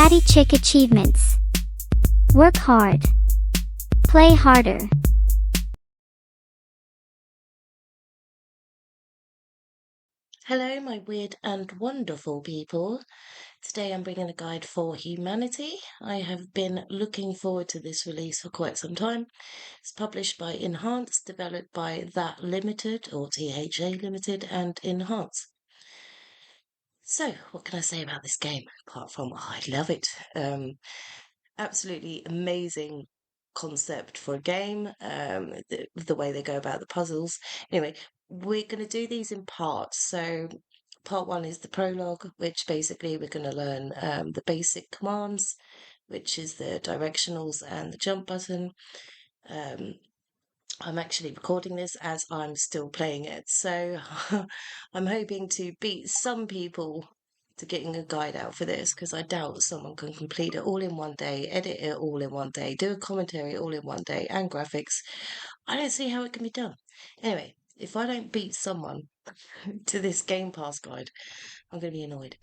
Daddy Chick achievements. Work hard. Play harder. Hello, my weird and wonderful people. Today I'm bringing a guide for humanity. I have been looking forward to this release for quite some time. It's published by Enhance, developed by That Limited or THA Limited and Enhance. So, what can I say about this game apart from I love it? Absolutely amazing concept for a game. The way they go about the puzzles. Anyway, we're going to do these in parts. So, part one is the prologue, which basically we're going to learn the basic commands, which is the directionals and the jump button. I'm actually recording this as I'm still playing it, so I'm hoping to beat some people to getting a guide out for this because I doubt someone can complete it all in one day, edit it all in one day, do a commentary all in one day, and graphics. I don't see how it can be done. Anyway, if I don't beat someone to this Game Pass guide, I'm going to be annoyed.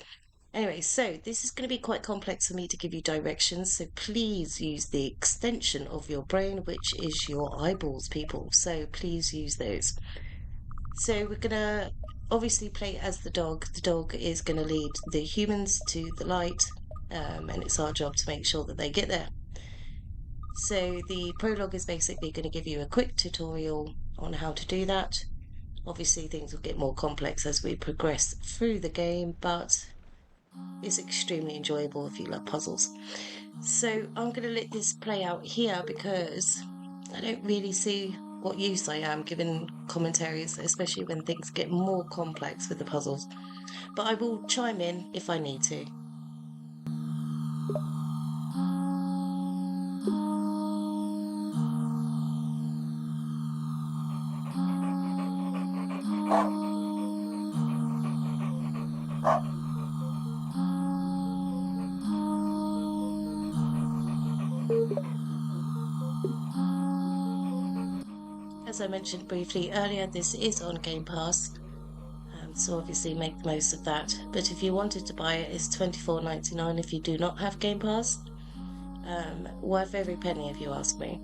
Anyway, so this is going to be quite complex for me to give you directions, so please use the extension of your brain, which is your eyeballs, people. So please use those. So we're going to obviously play as the dog. The dog is going to lead the humans to the light, and it's our job to make sure that they get there. So the prologue is basically going to give you a quick tutorial on how to do that. Obviously, things will get more complex as we progress through the game, but it's extremely enjoyable if you love puzzles. So I'm going to let this play out here because I don't really see what use I am giving commentaries, especially when things get more complex with the puzzles. But I will chime in if I need to. As I mentioned briefly earlier, this is on Game Pass, so obviously make the most of that. But if you wanted to buy it, it's $24.99 if you do not have Game Pass. Worth every penny if you ask me.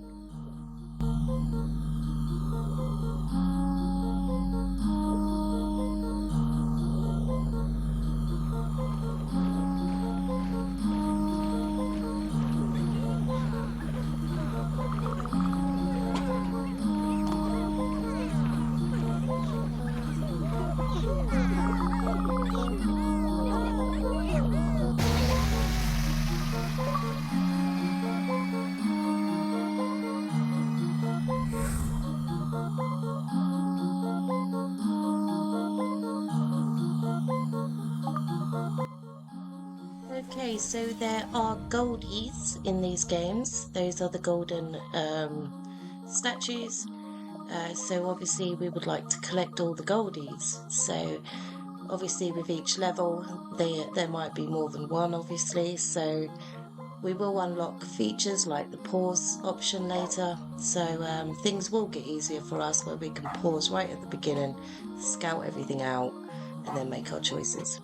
Okay, so there are goldies in these games. Those are the golden statues. So obviously we would like to collect all the goldies. So obviously with each level, there might be more than one, obviously. So we will unlock features like the pause option later. So things will get easier for us where we can pause right at the beginning, scout everything out, and then make our choices.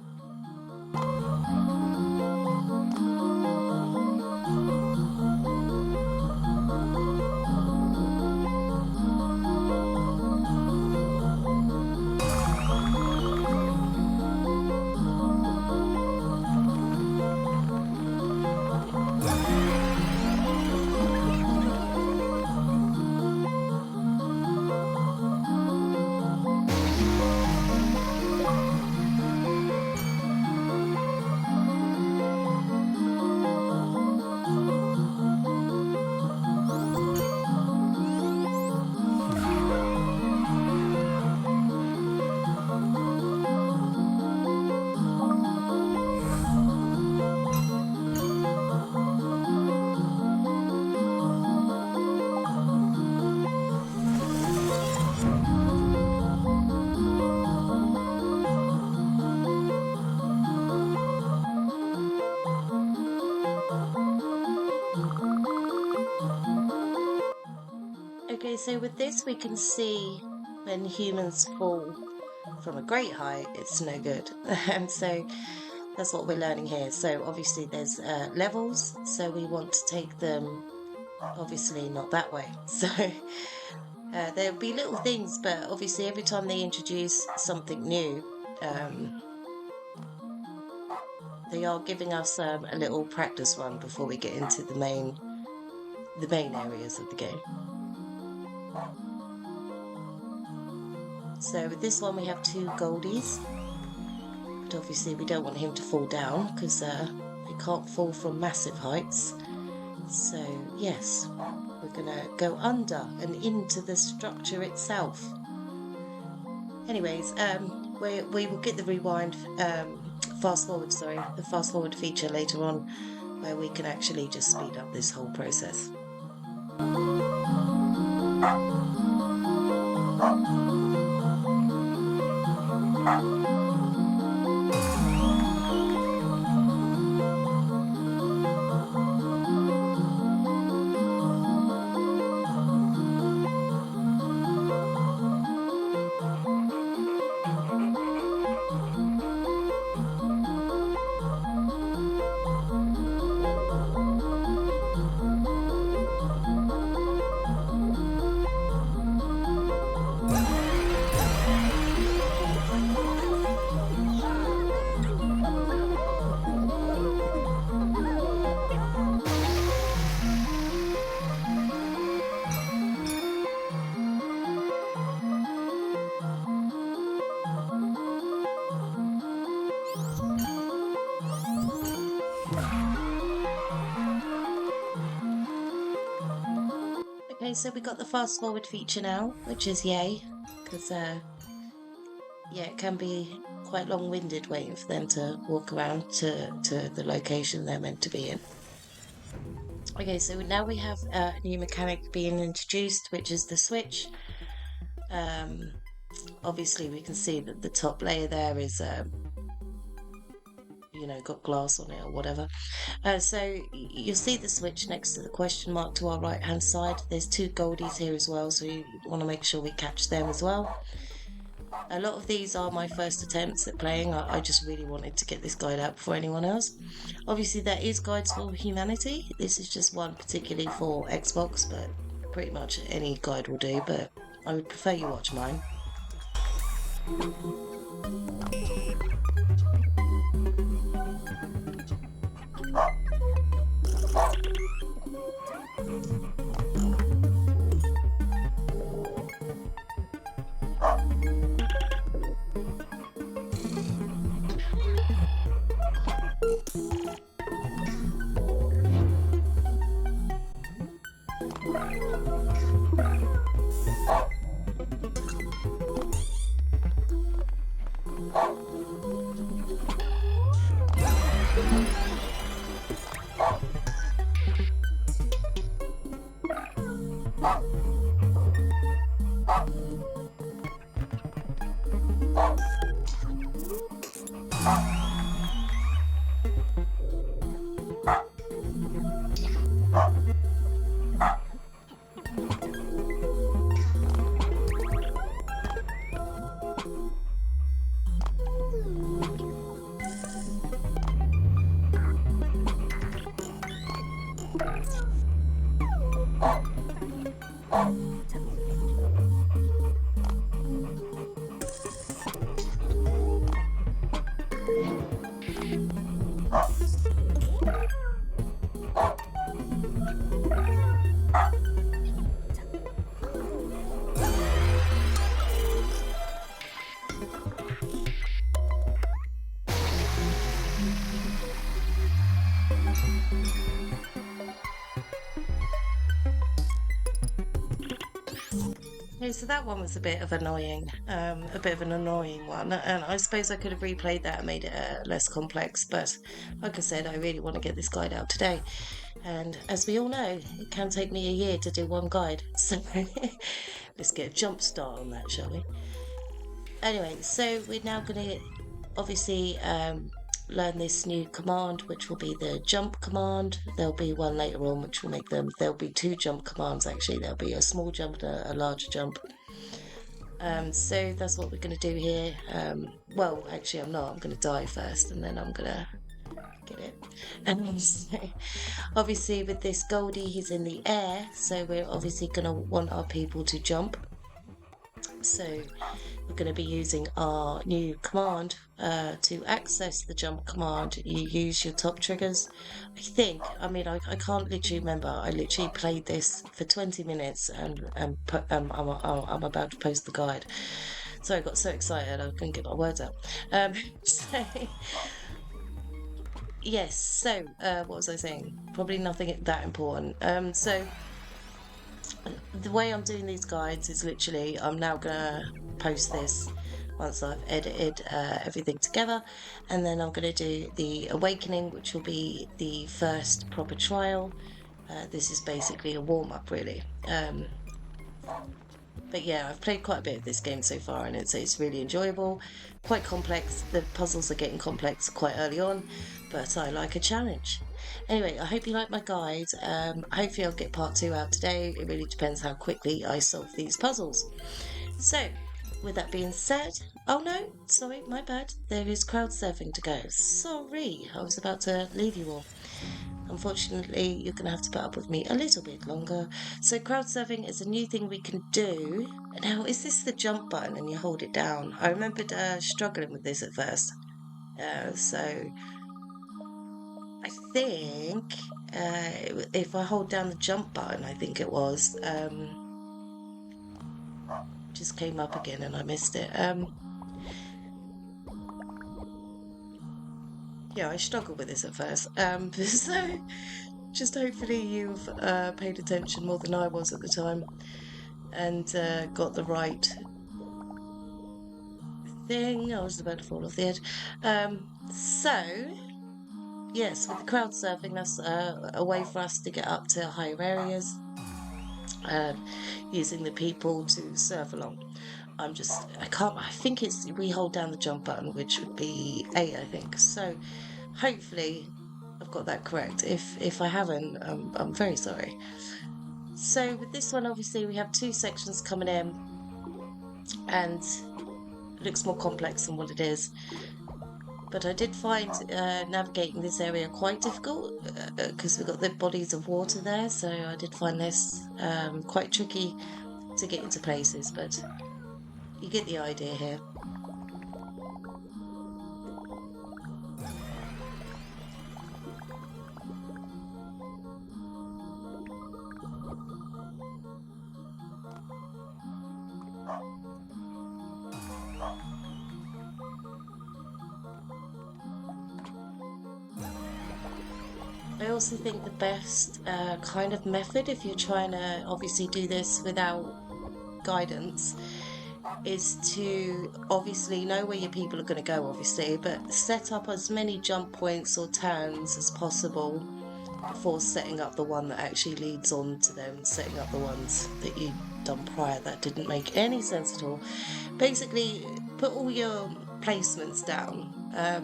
Okay, so with this we can see when humans fall from a great height, it's no good. And so That's what we're learning here. So obviously there's levels, so we want to take them obviously not that way. So there'll be little things, but obviously every time they introduce something new, they are giving us a little practice run before we get into the main areas of the game. So with this one we have 2 goldies, but obviously we don't want him to fall down because he can't fall from massive heights. So yes, we're gonna go under and into the structure itself. Anyways, we will get the rewind, fast forward, the fast forward feature later on, where we can actually just speed up this whole process. Okay, so we got the fast forward feature now, which is yay, because yeah, it can be quite long-winded waiting for them to walk around to the location they're meant to be in. Okay, so now we have a new mechanic being introduced, which is the switch. Obviously we can see that the top layer there is you know, got glass on it or whatever. So you'll see the switch next to the question mark to our right hand side. There's 2 goldies here as well, so you want to make sure we catch them as well. A lot of these are my first attempts at playing. I just really wanted to get this guide out before anyone else. Obviously there is guides for humanity. This is just one particularly for Xbox, but pretty much any guide will do, but I would prefer you watch mine. Okay, so that one was a bit of an annoying one, and I suppose I could have replayed that and made it less complex, but like I said, I really want to get this guide out today, and as we all know, it can take me a year to do one guide, so let's get a jump start on that, shall we? Anyway, so we're now going to obviously learn this new command, which will be the jump command. There'll be one later on which will make them, there'll be 2 jump commands actually. There'll be a small jump and a larger jump. So that's what we're going to do here. Well, actually, I'm not. I'm going to die first, and then I'm going to get it. And so, obviously, with this Goldie, he's in the air, so we're obviously going to want our people to jump. So we're going to be using our new command. To access the jump command, you use your top triggers. I can't literally remember. I literally played this for 20 minutes and I'm about to post the guide. So I got so excited I couldn't get my words out. So, yes, so what was I saying? Probably nothing that important. So the way I'm doing these guides is literally I'm now gonna post this once I've edited everything together, and then I'm gonna do the awakening, which will be the first proper trial. This is basically a warm-up really. But yeah, I've played quite a bit of this game so far, and it's really enjoyable, quite complex. The puzzles are getting complex quite early on, but I like a challenge. Anyway, I hope you like my guide. Hopefully I'll get part 2 out today. It really depends how quickly I solve these puzzles. So, with that being said, oh no, sorry, my bad. There is crowd surfing to go. Sorry, I was about to leave you all. Unfortunately, you're going to have to put up with me a little bit longer. So crowd surfing is a new thing we can do. Now, is this the jump button and you hold it down? I remembered struggling with this at first. So I think if I hold down the jump button, I think it was, just came up again and I missed it. Yeah, I struggled with this at first. So just hopefully you've paid attention more than I was at the time and got the right thing. I was about to fall off the edge. So, yes, with the crowd surfing, that's a way for us to get up to higher areas, uh, using the people to surf along. I think we hold down the jump button, which would be A, I think. So, hopefully, I've got that correct. If I haven't, I'm very sorry. So, with this one, obviously, we have 2 sections coming in, and it looks more complex than what it is. But I did find navigating this area quite difficult because we've got the bodies of water there, so I did find this quite tricky to get into places, but you get the idea here. I also think the best kind of method, if you're trying to obviously do this without guidance, is to obviously know where your people are going to go, obviously, but set up as many jump points or turns as possible before setting up the one that actually leads on to them, setting up the ones that you've done prior. That didn't make any sense at all. Basically, put all your placements down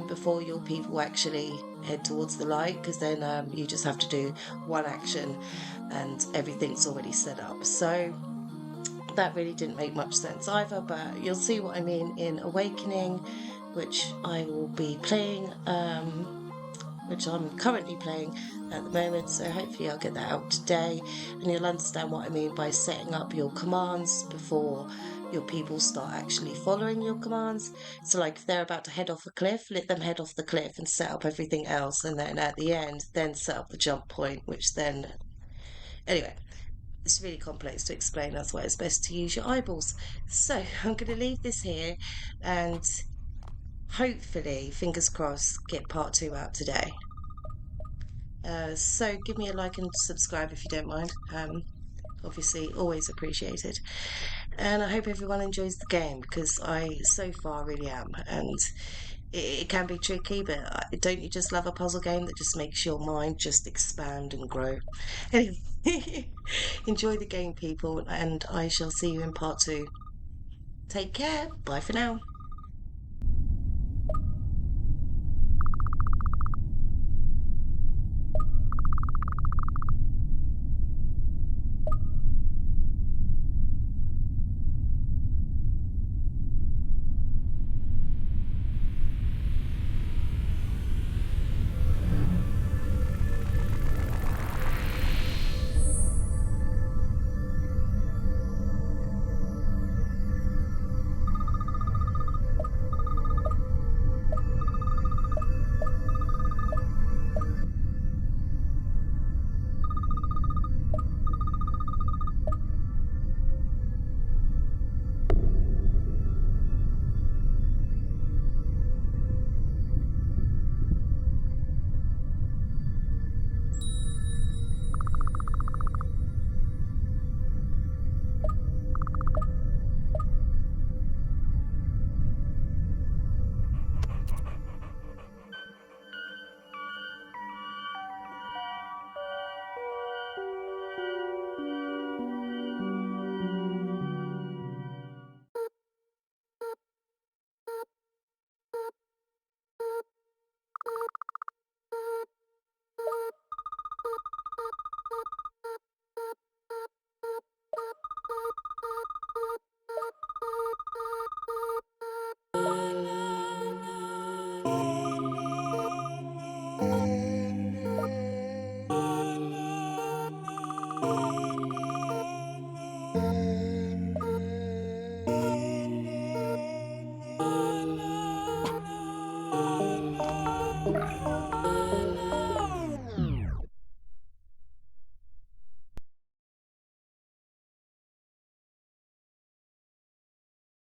before your people actually head towards the light, because then you just have to do one action and everything's already set up. So that really didn't make much sense either, but you'll see what I mean in Awakening, which I will be playing, which I'm currently playing at the moment, so hopefully I'll get that out today, and you'll understand what I mean by setting up your commands before your people start actually following your commands. So like if they're about to head off a cliff, let them head off the cliff and set up everything else, and then at the end then set up the jump point, which then anyway, it's really complex to explain. That's why it's best to use your eyeballs. So I'm going to leave this here and hopefully, fingers crossed, get part 2 out today. So give me a like and subscribe if you don't mind. Obviously, always appreciated. And I hope everyone enjoys the game, because I so far really am. And it can be tricky, but don't you just love a puzzle game that just makes your mind just expand and grow? Anyway, enjoy the game, people, and I shall see you in part 2. Take care. Bye for now.